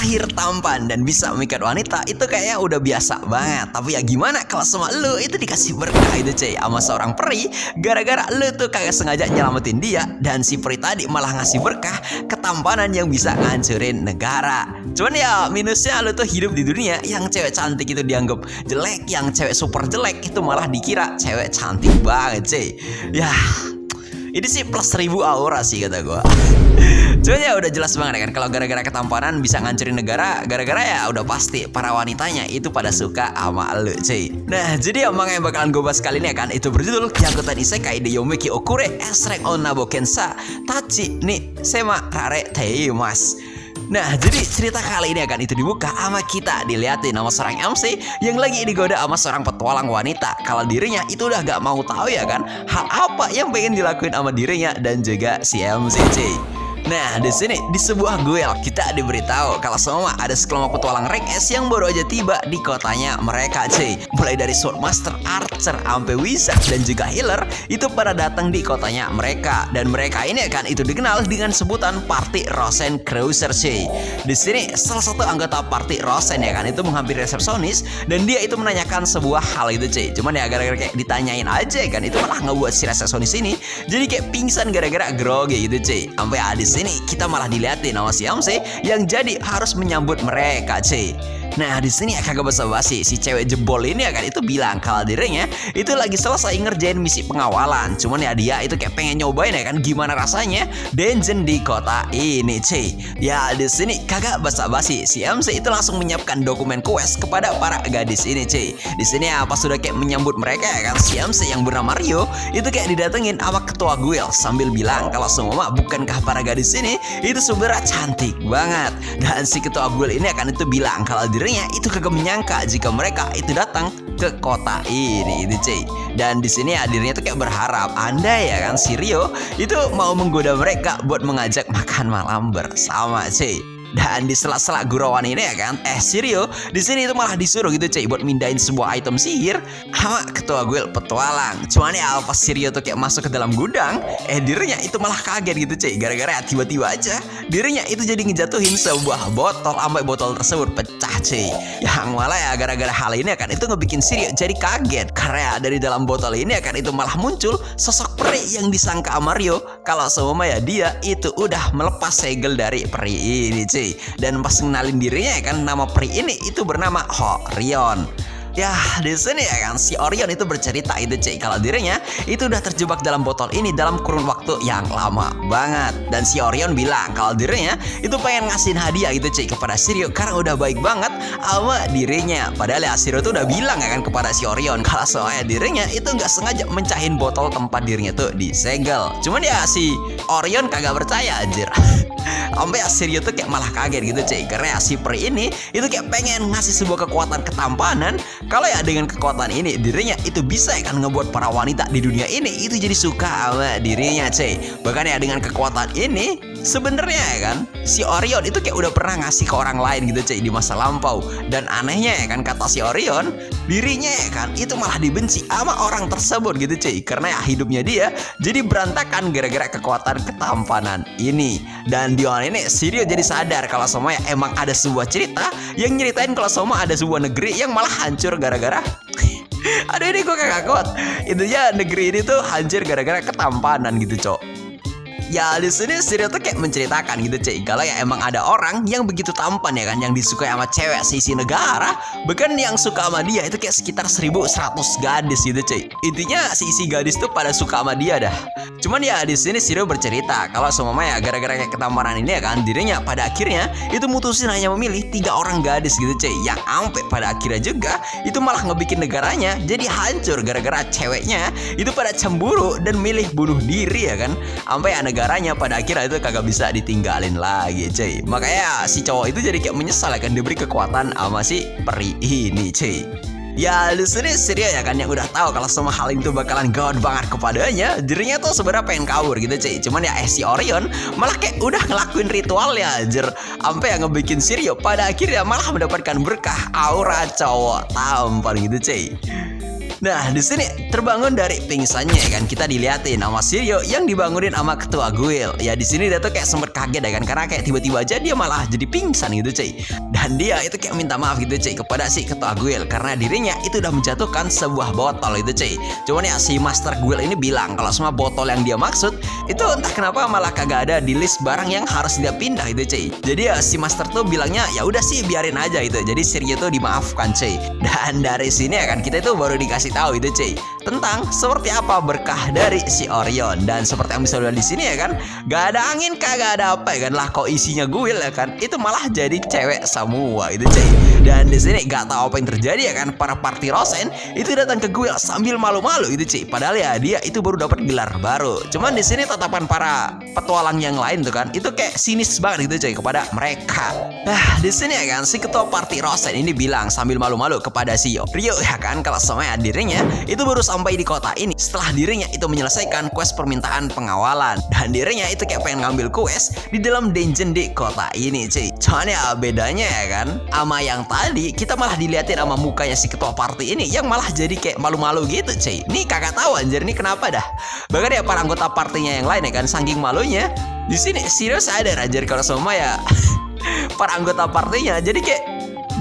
lahir tampan dan bisa memikat wanita itu kayaknya udah biasa banget. Tapi ya gimana kalau sama lu itu dikasih berkah itu cuy sama seorang peri, gara-gara lu tuh kagak sengaja nyelamatin dia, dan si peri tadi malah ngasih berkah ketampanan yang bisa ngancurin negara. Cuman ya minusnya lu tuh hidup di dunia yang cewek cantik itu dianggap jelek, yang cewek super jelek itu malah dikira cewek cantik banget cuy. Ya ini sih plus 1000 aura sih kata gue. Cuman ya udah jelas banget kan kalau gara-gara ketampanan bisa ngancurin negara, gara-gara ya udah pasti para wanitanya itu pada suka sama lu cuy. Nah jadi emang yang bakalan gue bahas kali ini kan itu berjudul Hyakutan Isekai de Yomeki Okure Esrek Onabo Kensa Tachi ni Sema Rare Teimas. Nah jadi cerita kali ini akan itu dibuka sama kita dilihatin sama seorang MC yang lagi digoda sama seorang petualang wanita kalau dirinya itu udah gak mau tahu ya kan hal apa yang pengen dilakuin sama dirinya dan juga si MC cuy. Nah di sini di sebuah guild kita diberitahu kalau semua ada sekelompok petualang rank S yang baru aja tiba di kotanya mereka cuy. Mulai dari swordmaster, archer, sampai wizard dan juga healer itu pada datang di kotanya mereka, dan mereka ini kan itu dikenal dengan sebutan Party Rosen Cruiser cuy. Di sini salah satu anggota Party Rosen ya kan itu menghampiri resepsionis dan dia itu menanyakan sebuah hal itu cuy. Cuman ya gara-gara kayak ditanyain aja kan itu malah ngebuat si resepsionis ini jadi kayak pingsan gara-gara grogi gitu cuy. Sampai hadis sini kita malah dilihatin sama si MC yang jadi harus menyambut mereka cuy. Nah di sini kagak basa-basi si cewek jebol ini kan itu bilang kalau dirinya itu lagi selesai ngerjain misi pengawalan. Cuman ya dia itu kayak pengen nyobain ya kan gimana rasanya dungeon di kota ini cuy. Ya di sini kagak basa-basi si MC itu langsung menyiapkan dokumen quest kepada para gadis ini cuy. Di sini ya pas sudah kayak menyambut mereka ya kan si MC yang bernama Rio itu kayak didatengin sama ketua guild sambil bilang kalau semua bukankah para gadis ini itu sebenarnya cantik banget. Dan si ketua guild ini akan itu bilang kalau dirinya itu kagak menyangka jika mereka itu datang ke kota ini itu cuy. Dan di sini ya dirinya tuh kayak berharap andai ya kan si Rio itu mau menggoda mereka buat mengajak makan malam bersama cuy. Dan di sela-sela gurauan ini ya kan si Rio di sini itu malah disuruh gitu cuy buat mindahin sebuah item sihir sama ketua guild petualang. Cuman ya pas si Rio tuh kayak masuk ke dalam gudang dirinya itu malah kaget gitu cuy, gara-gara tiba-tiba aja dirinya itu jadi ngejatuhin sebuah botol sampai botol tersebut pecah cuy. Yang malah ya gara-gara hal ini kan itu ngebikin si Rio jadi kaget karena dari dalam botol ini kan itu malah muncul sosok peri yang disangka sama Rio kalau semua ya dia itu udah melepas segel dari peri ini cuy. Dan pas kenalin dirinya ya kan nama peri ini itu bernama Orion. Ya di sini ya kan si Orion itu bercerita itu cuy kalau dirinya itu udah terjebak dalam botol ini dalam kurun waktu yang lama banget. Dan si Orion bilang kalau dirinya itu pengen ngasihin hadiah itu cuy kepada si Rio karena udah baik banget sama dirinya. Padahal ya si Rio tuh udah bilang ya kan kepada si Orion kalau soalnya dirinya itu nggak sengaja mencahin botol tempat dirinya tuh disegel. Cuman ya si Orion kagak percaya anjir. Sampai si Rio tuh kayak malah kaget gitu cuy karena si peri ini itu kayak pengen ngasih sebuah kekuatan ketampanan kalau ya dengan kekuatan ini dirinya itu bisa kan ngebuat para wanita di dunia ini itu jadi suka sama dirinya cuy. Bahkan ya dengan kekuatan ini sebenarnya ya kan si Orion itu kayak udah pernah ngasih ke orang lain gitu cuy di masa lampau. Dan anehnya ya kan kata si Orion dirinya ya kan itu malah dibenci sama orang tersebut gitu cuy karena ya hidupnya dia jadi berantakan gara-gara kekuatan ketampanan ini. Dan di awal ini si Rio jadi sadar kalau semuanya emang ada sebuah cerita yang nyeritain kalau semua ada sebuah negeri yang malah hancur gara-gara aduh ini gue kagak kuat intinya negeri ini tuh hancur gara-gara ketampanan gitu cok. Ya di sini si Rio tuh kayak menceritakan gitu cuy kalau ya emang ada orang yang begitu tampan ya kan yang disukai sama cewek seisi negara, bahkan yang suka sama dia itu kayak sekitar 1100 gadis gitu cuy. Intinya seisi gadis tuh pada suka sama dia dah. Cuman ya di sini si Rio bercerita kalau semuanya ya gara-gara kayak ketampanan ini ya kan dirinya pada akhirnya itu mutusin hanya memilih 3 orang gadis gitu cuy, yang sampai pada akhirnya juga itu malah ngebikin negaranya jadi hancur gara-gara ceweknya itu pada cemburu dan milih bunuh diri ya kan. Sampai ya negaranya pada akhirnya itu kagak bisa ditinggalin lagi cuy. Makanya si cowok itu jadi kayak menyesal ya kan diberi kekuatan sama si peri ini cuy. Ya di sini si Rio ya kan yang udah tahu kalau semua hal itu bakalan gawat banget kepadanya, dirinya tuh sebenarnya pengen kabur gitu cuy. Cuman ya si Orion malah kayak udah ngelakuin ritualnya anjir, sampai yang ngebikin si Rio pada akhirnya malah mendapatkan berkah aura cowok tampan gitu cuy. Nah, di sini terbangun dari pingsannya ya kan, kita diliatin sama Shiryu yang dibangunin sama ketua guild. Ya di sini dia tuh kayak sempet kaget ya kan, karena kayak tiba-tiba aja dia malah jadi pingsan gitu cuy. Dan dia itu kayak minta maaf gitu cuy kepada si ketua guild karena dirinya itu udah menjatuhkan sebuah botol gitu cuy. Cuman ya si master guild ini bilang kalau semua botol yang dia maksud itu entah kenapa malah kagak ada di list barang yang harus dia pindah gitu cuy. Jadi ya si master tuh bilangnya ya udah sih biarin aja gitu. Jadi Shiryu tuh dimaafkan cuy. Dan dari sini ya kan kita itu baru dikasih tahu itu cuy tentang seperti apa berkah dari si Orion. Dan seperti yang bisa lihat di sini ya kan, gak ada angin kagak ada apa ya kan, lah kok isinya guild ya kan, itu malah jadi cewek semua itu cuy. Dan di sini gak tahu apa yang terjadi ya kan, para party Rosen itu datang ke guild sambil malu-malu itu cuy. Padahal ya dia itu baru dapat gelar baru. Cuman di sini tatapan para petualang yang lain tuh kan itu kayak sinis banget gitu cuy kepada mereka. Nah di sini ya kan si ketua party Rosen ini bilang sambil malu-malu kepada si Ryo ya kan, kalau semuanya dirinya itu baru sampai di kota ini setelah dirinya itu menyelesaikan quest permintaan pengawalan. Dan dirinya itu kayak pengen ngambil quest di dalam dungeon di kota ini cuy. Cuman ya bedanya ya kan, sama yang tadi kita malah diliatin sama mukanya si ketua party ini yang malah jadi kayak malu-malu gitu cuy. Nih kagak tahu anjir nih kenapa dah. Bahkan ya para anggota partinya yang lain ya kan, saking malunya di sini serius sadar anjir kalau semua ya para anggota partinya jadi kayak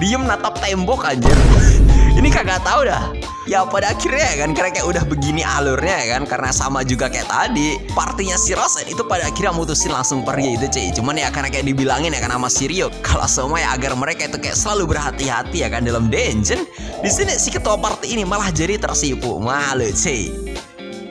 diem natap tembok anjir. Ini kagak tahu dah. Ya pada akhirnya ya kan, karena kayak udah begini alurnya ya kan, karena sama juga kayak tadi partinya si Rosen itu pada akhirnya mutusin langsung pergi itu cuy. Cuman ya karena kayak dibilangin ya kan sama Shiryu kalau semua ya agar mereka itu kayak selalu berhati-hati ya kan dalam dungeon. Di sini si ketua party ini malah jadi tersipu, malu cuy.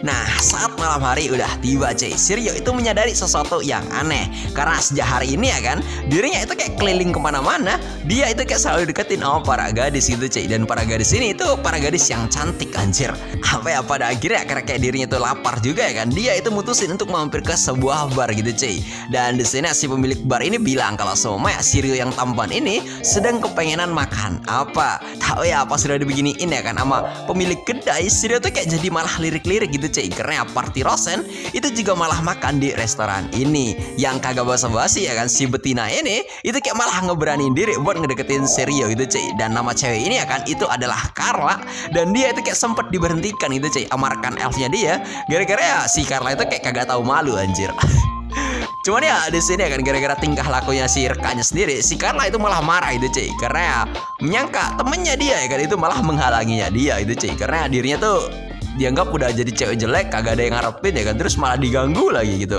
Nah saat malam hari udah tiba cuy, Shiryu itu menyadari sesuatu yang aneh. Karena sejak hari ini ya kan, dirinya itu kayak keliling kemana-mana, dia itu kayak selalu deketin sama para gadis gitu cuy. Dan para gadis ini itu para gadis yang cantik anjir. Apa ya pada akhirnya karena kayak dirinya itu lapar juga ya kan, dia itu mutusin untuk mampir ke sebuah bar gitu cuy. Dan di sini si pemilik bar ini bilang kalau semua ya Shiryu yang tampan ini sedang kepengenan makan apa. Tahu ya apa sudah dibeginiin ya kan sama pemilik kedai, Shiryu tuh kayak jadi malah lirik-lirik gitu cuy. Karena party Rosen itu juga malah makan di restoran ini. Yang kagak basa-basi ya kan, si betina ini itu kayak malah ngeberanin diri buat ngedeketin Shiryu gitu cuy. Dan nama cewek ini ya kan itu adalah Carla. Dan dia itu kayak sempet diberhentikan gitu cuy sama rekan elfnya dia, gara-gara ya si Carla itu kayak kagak tahu malu anjir. Cuman ya di sini ya kan gara-gara tingkah lakunya si rekannya sendiri, si Carla itu malah marah itu cuy. Karena ya menyangka temennya dia ya kan itu malah menghalanginya dia itu cuy. Karena dirinya tuh dianggap udah jadi cewek jelek, kagak ada yang ngarepin ya kan, terus malah diganggu lagi gitu.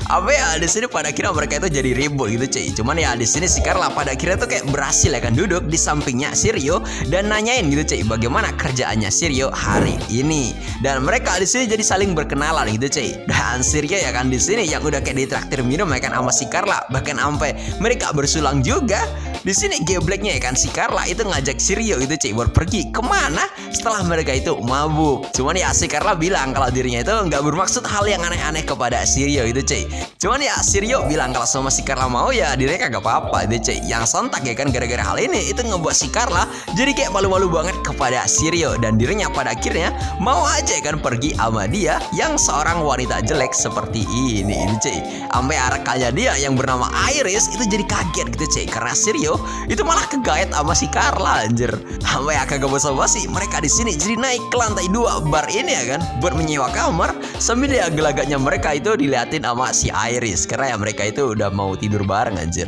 Apa ya di sini pada akhirnya mereka itu jadi ribut gitu cuy. Cuman ya di sini si Carla pada akhirnya tuh kayak berhasil ya kan duduk di sampingnya Shiryu dan nanyain gitu cuy bagaimana kerjaannya Shiryu hari ini. Dan mereka di sini jadi saling berkenalan gitu cuy. Dan Shiryu ya kan di sini yang udah kayak ditraktir minum ya kan sama si Carla, bahkan sampai mereka bersulang juga. Di sini gebleknya ya kan si Carla itu ngajak Shiryu gitu cuy buat pergi kemana setelah mereka itu mabuk. Cuman ya si Carla bilang kalau dirinya itu nggak bermaksud hal yang aneh-aneh kepada Shiryu gitu cuy. Cuman ya Shiryu bilang kalau sama si Carla mau ya dirinya kagak apa-apa deh cuy. Yang sontak ya kan gara-gara hal ini itu ngebuat si Carla jadi kayak malu-malu banget kepada Shiryu. Dan dirinya pada akhirnya mau aja kan pergi sama dia yang seorang wanita jelek seperti ini cuy. Sampai rekannya dia yang bernama Iris itu jadi kaget gitu cuy, karena Shiryu itu malah kegaet sama si Carla anjir. Sampai ya kagak basa-basi mereka di sini jadi naik ke lantai 2 bar ini ya kan buat menyewa kamar, sambil ya gelagatnya mereka itu diliatin sama si Iris karena ya mereka itu udah mau tidur bareng anjir.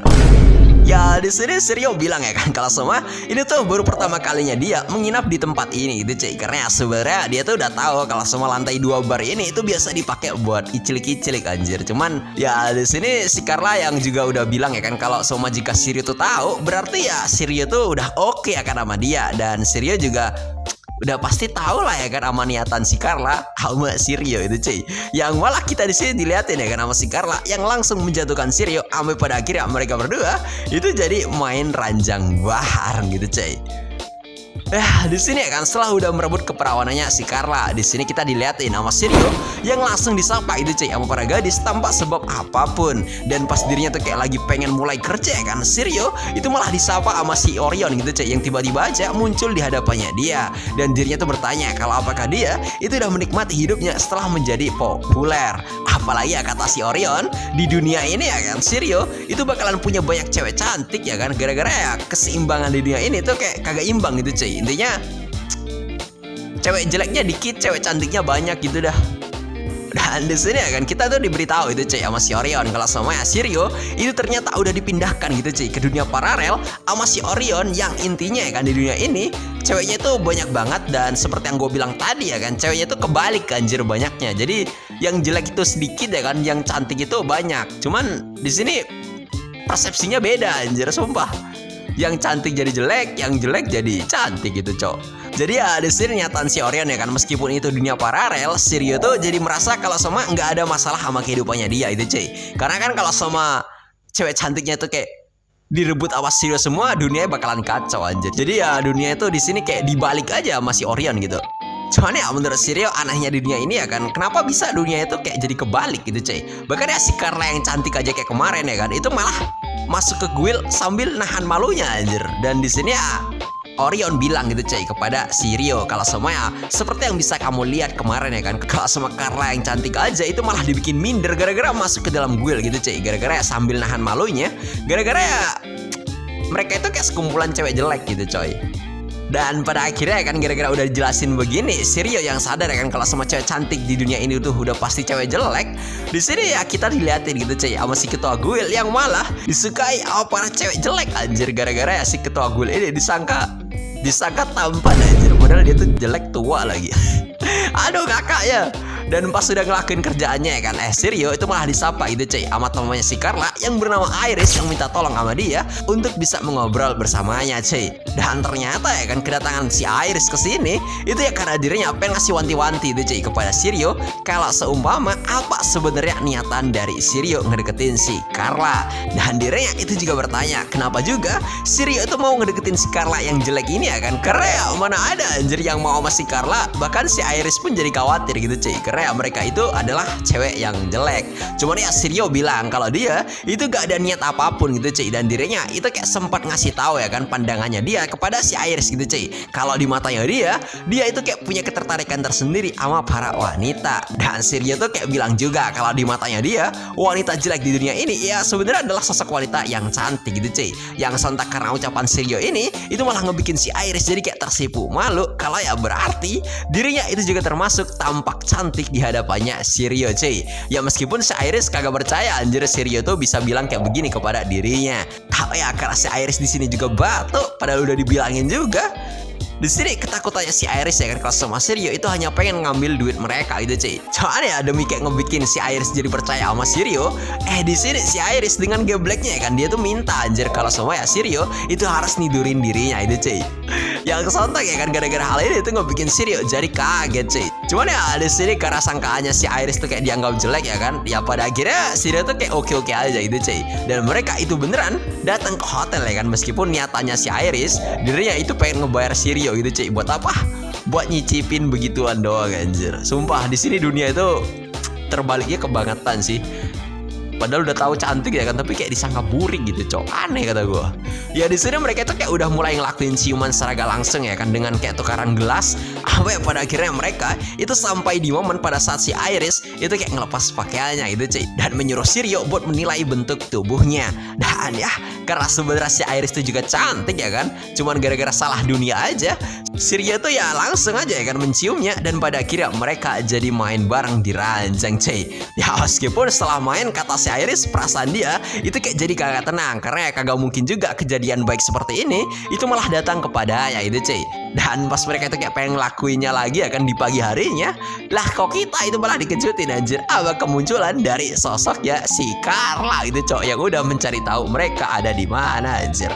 Ya di sini Shiryu bilang ya kan kalau semua ini tuh baru pertama kalinya dia menginap di tempat ini gitu cuy. Karena ya sebenarnya dia tuh udah tahu kalau semua lantai 2 bar ini itu biasa dipakai buat icilik-icilik anjir. Cuman ya di sini si Carla yang juga udah bilang ya kan kalau semua jika Shiryu tuh tahu berarti ya Shiryu tuh udah oke ya kan sama dia. Dan Shiryu juga udah pasti tahu lah ya kan sama niatan si Carla sama Shiryu itu cuy. Yang malah kita di sini dilihatin ya kan sama si Carla yang langsung menjatuhkan Shiryu, sampai pada akhirnya mereka berdua itu jadi main ranjang bareng gitu cuy. Di sini ya kan setelah udah merebut keperawanannya si Carla, di sini kita dilihatin sama Shiryu yang langsung disapa itu cuy sama para gadis tanpa sebab apapun. Dan pas dirinya tuh kayak lagi pengen mulai kerja ya kan, Shiryu itu malah disapa sama si Orion gitu cuy, yang tiba-tiba aja muncul di hadapannya dia. Dan dirinya tuh bertanya kalau apakah dia itu udah menikmati hidupnya setelah menjadi populer. Apalagi ya kata si Orion, di dunia ini ya kan Shiryu itu bakalan punya banyak cewek cantik ya kan, gara-gara ya keseimbangan di dunia ini tuh kayak kagak imbang gitu cuy. Intinya cewek jeleknya dikit, cewek cantiknya banyak gitu dah. Dan di sini ya kan kita tuh diberitahu itu cuy sama si Orion kalau sama ya Sirio itu ternyata udah dipindahkan gitu cuy ke dunia paralel sama si Orion, yang intinya ya kan di dunia ini ceweknya itu banyak banget, dan seperti yang gue bilang tadi ya kan ceweknya itu kebalik anjir banyaknya. Jadi yang jelek itu sedikit ya kan, yang cantik itu banyak. Cuman di sini persepsinya beda anjir sumpah. Yang cantik jadi jelek, yang jelek jadi cantik gitu cok. Jadi ya di sini nyataan si Orion ya kan, meskipun itu dunia paralel, Sirio tuh jadi merasa kalau sama nggak ada masalah sama kehidupannya dia itu cuy. Karena kan kalau sama cewek cantiknya itu kayak direbut sama Sirio semua, dunianya bakalan kacau anjir. Jadi ya dunia itu di sini kayak dibalik aja sama si Orion gitu. Cuman ya menurut Sirio anehnya di dunia ini ya kan, kenapa bisa dunia itu kayak jadi kebalik gitu cuy. Bahkan ya si Carla yang cantik aja kayak kemarin ya kan, itu malah masuk ke guild sambil nahan malunya anjir. Dan di sini ya Orion bilang gitu cuy kepada Sirio kalau semua ya seperti yang bisa kamu lihat kemarin ya kan, kalau sama Carla yang cantik aja itu malah dibikin minder gara-gara masuk ke dalam guild gitu cuy. Gara-gara ya sambil nahan malunya, gara-gara ya mereka itu kayak sekumpulan cewek jelek gitu coy. Dan pada akhirnya kan gara-gara udah dijelasin begini, Sirio yang sadar ya kan kalau sama cewek cantik di dunia ini tuh udah pasti cewek jelek. Di sini ya kita diliatin gitu cuy sama si ketua guild yang malah disukai sama para cewek jelek anjir, gara-gara ya si ketua guild ini disangka tampan anjir, padahal dia tuh jelek tua lagi. Aduh kakak ya. Dan pas sudah ngelakuin kerjaannya ya kan, Sirio itu malah disapa gitu cuy sama temannya si Carla yang bernama Iris yang minta tolong sama dia untuk bisa mengobrol bersamanya cuy. Dan ternyata ya kan kedatangan si Iris ke sini itu ya karena dirinya pengen ngasih wanti-wanti itu cuy kepada Sirio kalau seumpama apa sebenarnya niatan dari Sirio ngedeketin si Carla. Dan dirinya itu juga bertanya kenapa juga Sirio itu mau ngedeketin si Carla yang jelek ini ya kan, karena ya mana ada anjir yang mau sama si Carla. Bahkan si Iris pun jadi khawatir gitu cuy, karena ya mereka itu adalah cewek yang jelek. Cuman ya Sirio bilang kalau dia itu gak ada niat apapun gitu cuy, dan dirinya itu kayak sempat ngasih tahu ya kan pandangannya dia kepada si Iris gitu cuy, kalau di matanya dia itu kayak punya ketertarikan tersendiri sama para wanita. Dan Sirio tuh kayak bilang juga kalau di matanya dia wanita jelek di dunia ini ya sebenarnya adalah sosok wanita yang cantik gitu cuy. Yang sontak karena ucapan Sirio ini itu malah ngebikin si Iris jadi kayak tersipu malu kalau ya berarti dirinya itu juga termasuk tampak cantik di hadapannya Sirio cuy. Ya meskipun si Iris kagak percaya anjir Sirio tuh bisa bilang kayak begini kepada dirinya. Tapi ya karena si Iris di sini juga batuk padahal udah dibilangin juga. Di sini ketakutannya si Iris ya kan kalau sama Sirio itu hanya pengen ngambil duit mereka gitu cuy. Cuman ya demi kayak ngebikin si Iris jadi percaya sama Sirio, di sini si Iris dengan gebleknya ya kan dia tuh minta anjir kalau sama ya Sirio itu harus nidurin dirinya itu cuy. Yang kesontak ya kan gara-gara hal ini itu ngebikin Sirio jadi kaget cuy. Cuman ya di sini karena sangkaannya si Iris tuh kayak dianggap jelek ya kan, ya pada akhirnya Sirio tuh kayak oke-oke aja gitu cuy. Dan mereka itu beneran datang ke hotel ya kan, meskipun niatannya si Iris dirinya itu pengen ngebayar Sirio gitu cuy. Buat apa? Buat nyicipin begituan doang anjir. Sumpah di sini dunia itu terbaliknya kebangetan sih. Padahal udah tahu cantik ya kan, tapi kayak disangka burik gitu cok. Aneh kata gue. Ya di sini mereka tuh kayak udah mulai ngelakuin ciuman secara langsung ya kan, dengan kayak tukaran gelas. Apa ya pada akhirnya mereka itu sampai di momen pada saat si Iris itu kayak ngelepas pakaiannya gitu cuy, dan menyuruh Sirio buat menilai bentuk tubuhnya. Dan ya karena sebenarnya si Iris itu juga cantik ya kan, cuman gara-gara salah dunia aja Sirio tuh ya langsung aja ya kan menciumnya, dan pada akhirnya mereka jadi main bareng di ranjang cuy. Ya meskipun setelah main kata si Iris perasaan dia itu kayak jadi kagak tenang, karena ya kagak mungkin juga kejadian baik seperti ini itu malah datang kepada ya itu cuy. Dan pas mereka itu kayak pengen ngelakuinnya lagi ya kan di pagi harinya, lah kok kita itu malah dikejutin anjir apa kemunculan dari sosok ya si Carla itu cok, yang udah mencari tahu mereka ada di mana anjir.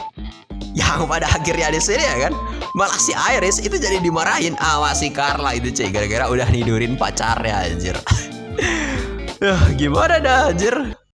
Yang pada akhirnya di sini ya kan malah si Iris itu jadi dimarahin sama si Carla itu cuy, gara-gara udah nidurin pacarnya anjir. Gimana dah anjir.